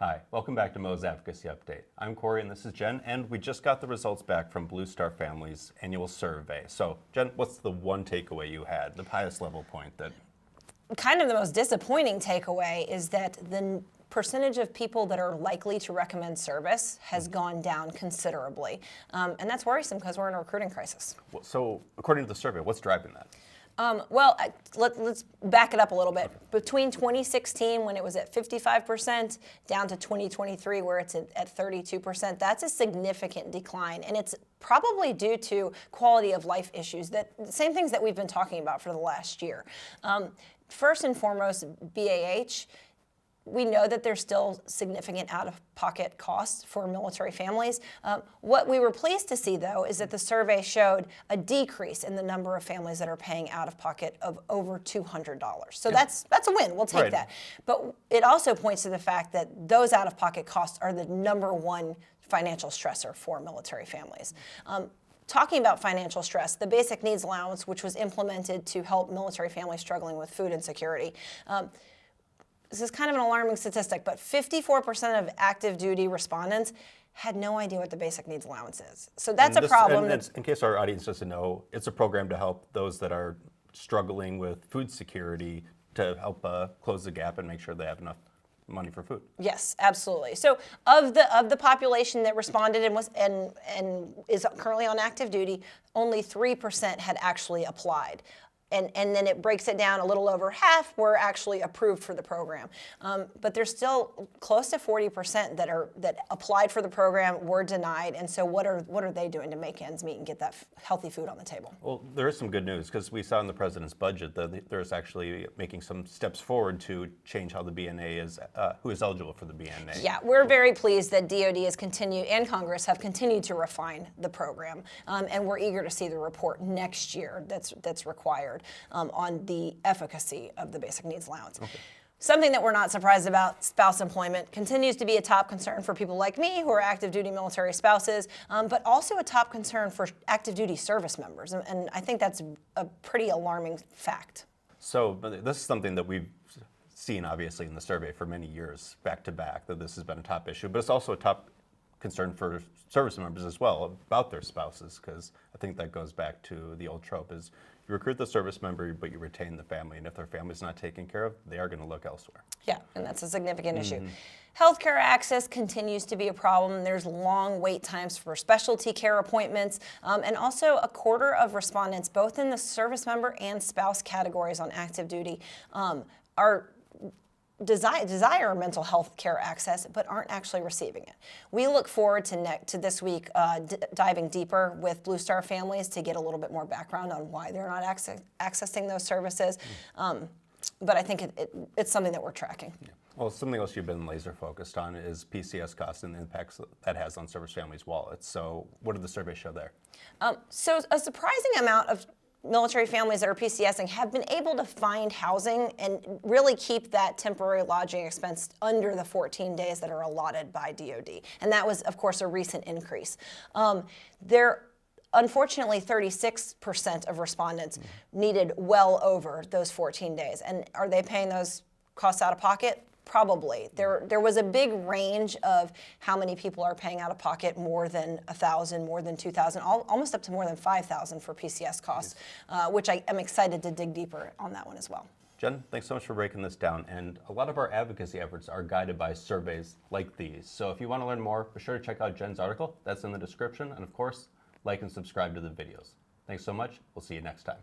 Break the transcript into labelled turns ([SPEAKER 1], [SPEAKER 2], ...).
[SPEAKER 1] Hi, welcome back to MOAA's Advocacy Update. I'm Cory and this is Jen, and we just got the results back from Blue Star Family's annual survey. So, Jen, what's the one takeaway you had, the highest level point that...
[SPEAKER 2] Kind of the most disappointing takeaway is that the percentage of people that are likely to recommend service has gone down considerably. And that's worrisome because we're in a recruiting crisis.
[SPEAKER 1] So, according to the survey, what's driving that?
[SPEAKER 2] Let's back it up a little bit. Between 2016, when it was at 55%, down to 2023, where it's at 32%, that's a significant decline. And it's probably due to quality of life issues, same things that we've been talking about for the last year. First and foremost, BAH. We know that there's still significant out-of-pocket costs for military families. What we were pleased to see, though, is that the survey showed a decrease in the number of families that are paying out-of-pocket of over $200. So that's a win. We'll take that. But it also points to the fact that those out-of-pocket costs are the number one financial stressor for military families. Talking about financial stress, the Basic Needs Allowance, which was implemented to help military families struggling with food insecurity, this is kind of an alarming statistic, but 54% of active duty respondents had no idea what the Basic Needs Allowance is. So that's a problem.
[SPEAKER 1] And in case our audience doesn't know, it's a program to help those that are struggling with food security to help close the gap and make sure they have enough money for food.
[SPEAKER 2] Yes, absolutely. So of the population that responded and is currently on active duty, only 3% had actually applied. And then it breaks it down, a little over half were actually approved for the program. But there's still close to 40% that applied for the program were denied. And so what are they doing to make ends meet and get that healthy food on the table?
[SPEAKER 1] Well, there is some good news because we saw in the president's budget that there's actually making some steps forward to change how the BNA is, who is eligible for the BNA.
[SPEAKER 2] Yeah, we're very pleased that DoD has continued and Congress have continued to refine the program. And we're eager to see the report next year that's required on the efficacy of the Basic Needs Allowance. Okay. Something that we're not surprised about, spouse employment, continues to be a top concern for people like me who are active duty military spouses, but also a top concern for active duty service members. And I think that's a pretty alarming fact.
[SPEAKER 1] So this is something that we've seen obviously in the survey for many years back to back, that this has been a top issue, but it's also a top concern for service members as well about their spouses, because I think that goes back to the old trope is you recruit the service member, but you retain the family, and if their family's not taken care of, they are going to look elsewhere.
[SPEAKER 2] Yeah, and that's a significant issue. Healthcare access continues to be a problem. There's long wait times for specialty care appointments, and also a quarter of respondents, both in the service member and spouse categories on active duty, desire mental health care access, but aren't actually receiving it. We look forward to this week diving deeper with Blue Star families to get a little bit more background on why they're not accessing those services. But I think it's something that we're tracking.
[SPEAKER 1] Yeah. Well, something else you've been laser focused on is PCS costs and the impacts that has on service families' wallets. So what did the survey show there?
[SPEAKER 2] So a surprising amount of military families that are PCSing have been able to find housing and really keep that temporary lodging expense under the 14 days that are allotted by DoD. And that was, of course, a recent increase. Unfortunately, 36% of respondents needed well over those 14 days. And are they paying those costs out of pocket? Probably. There was a big range of how many people are paying out of pocket, more than 1,000, more than 2,000, almost up to more than 5,000 for PCS costs, which I am excited to dig deeper on that one as well.
[SPEAKER 1] Jen, thanks so much for breaking this down. And a lot of our advocacy efforts are guided by surveys like these. So if you want to learn more, be sure to check out Jen's article. That's in the description. And of course, like and subscribe to the videos. Thanks so much. We'll see you next time.